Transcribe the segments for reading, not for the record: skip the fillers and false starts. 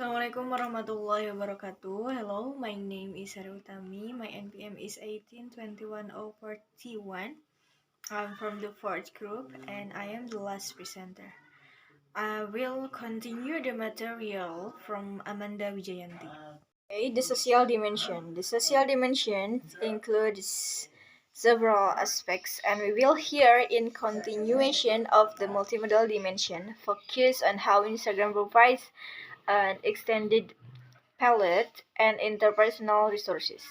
Assalamualaikum warahmatullahi wabarakatuh. Hello, my name is Sari Utami. My NPM is 1821041. I'm from the fourth group and I am the last presenter. I will continue the material from Amanda Wijayanti. Okay, the social dimension. The social dimension includes several aspects, and we will hear in continuation of the multimodal dimension, focus on how Instagram provides an extended palette and interpersonal resources.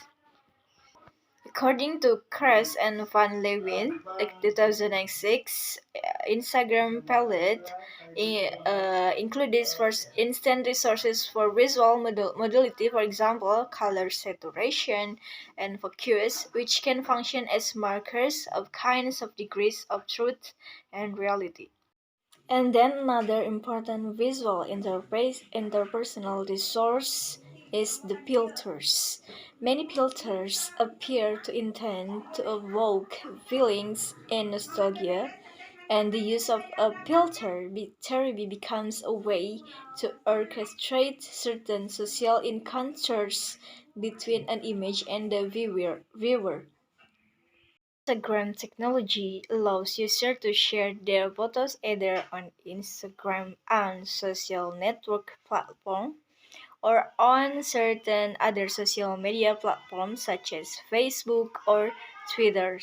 According to Kress and Van Lewin, 2006, Instagram palette includes first instant resources for visual modality, for example, color saturation and focus, which can function as markers of kinds of degrees of truth and reality. And then another important visual interpersonal resource is the filters. Many filters appear to intend to evoke feelings and nostalgia, and the use of a filter therapy becomes a way to orchestrate certain social encounters between an image and the viewer. Instagram technology allows users to share their photos either on Instagram and social network platform or on certain other social media platforms such as Facebook or Twitter.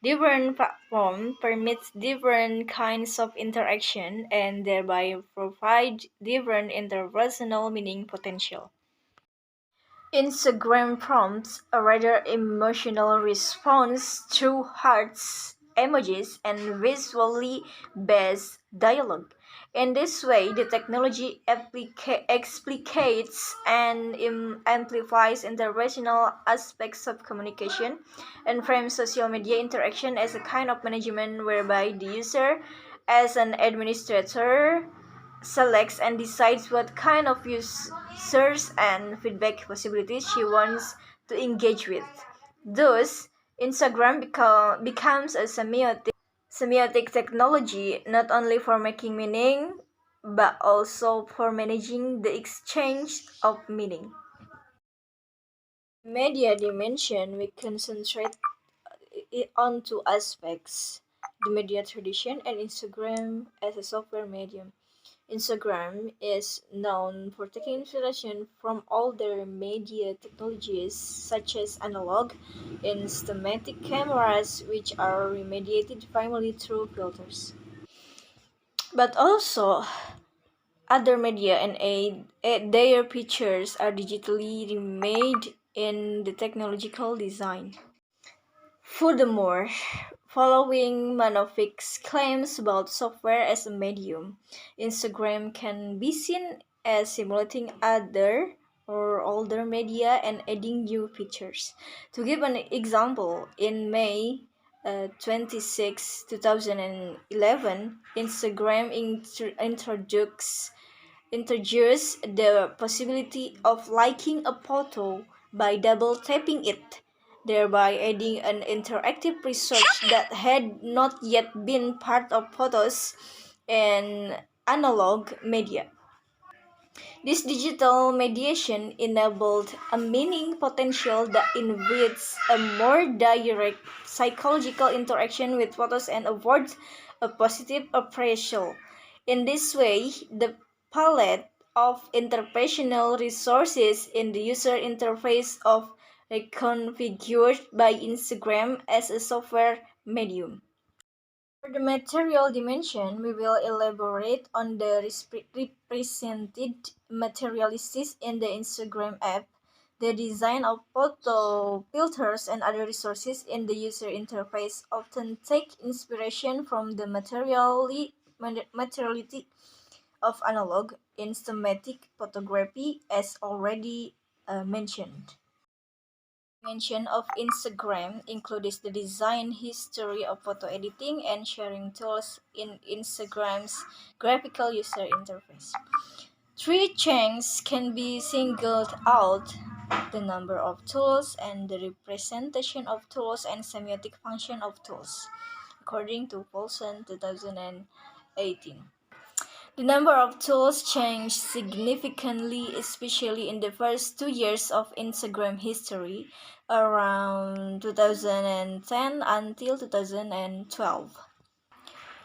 Different platforms permit different kinds of interaction and thereby provide different interpersonal meaning potential. Instagram prompts a rather emotional response through hearts, emojis, and visually based dialogue. In this way, the technology explicates and amplifies interpersonal aspects of communication and frames social media interaction as a kind of management whereby the user, as an administrator, selects and decides what kind of users and feedback possibilities she wants to engage with. Thus, Instagram becomes a semiotic technology not only for making meaning but also for managing the exchange of meaning. Media dimension, we concentrate on two aspects: the media tradition and Instagram as a software medium. Instagram is known for taking inspiration from older media technologies such as analog and systematic cameras, which are remediated primarily through filters. But also, other media and their pictures are digitally remade in the technological design. Furthermore, following Manofic's claims about software as a medium, Instagram can be seen as simulating other or older media and adding new features. To give an example, in May 26, 2011, Instagram introduced the possibility of liking a photo by double tapping it, thereby adding an interactive research that had not yet been part of photos and analog media. This digital mediation enabled a meaning potential that invites a more direct psychological interaction with photos and affords a positive appraisal. In this way, the palette of interpersonal resources in the user interface of reconfigured by Instagram as a software medium. For the material dimension, we will elaborate on the represented materialities in the Instagram app, the design of photo filters and other resources in the user interface often take inspiration from the materiality of analog in thematic photography as already mentioned. Dimension of Instagram includes the design history of photo editing and sharing tools in Instagram's graphical user interface. Three changes can be singled out: the number of tools and the representation of tools and semiotic function of tools, according to Paulson 2018. The number of tools changed significantly, especially in the first 2 years of Instagram history, around 2010 until 2012,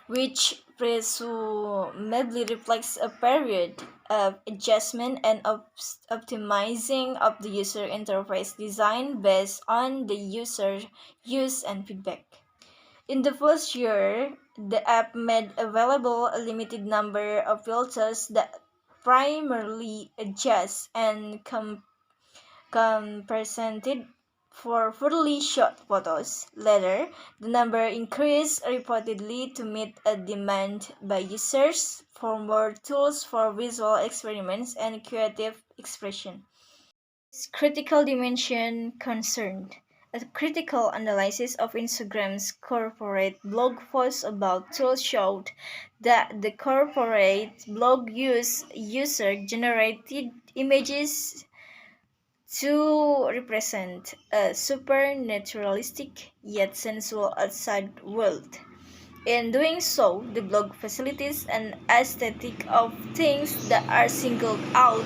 which presumably reflects a period of adjustment and optimizing of the user interface design based on the user use and feedback. In the first year, the app made available a limited number of filters that primarily adjust and compensated for fully shot photos. Later, the number increased reportedly to meet a demand by users for more tools for visual experiments and creative expression. Critical dimension concerned. A critical analysis of Instagram's corporate blog posts about tools showed that the corporate blog used user generated images to represent a supernaturalistic yet sensual outside world. In doing so, the blog facilitates an aesthetic of things that are singled out,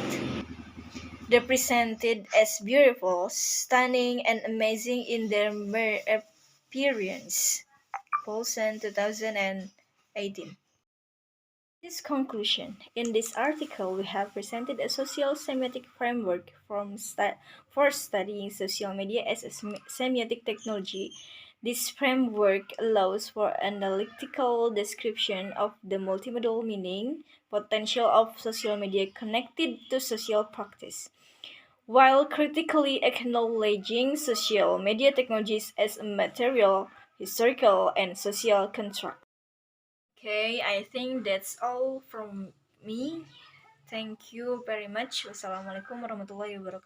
represented as beautiful, stunning, and amazing in their mere appearance. Paulson, 2018. This conclusion. In this article, we have presented a social semiotic framework for studying social media as a semiotic technology. This framework allows for analytical description of the multimodal meaning potential of social media connected to social practice, while critically acknowledging social media technologies as a material, historical, and social construct. Okay, I think that's all from me. Thank you very much. Wassalamualaikum warahmatullahi wabarakatuh.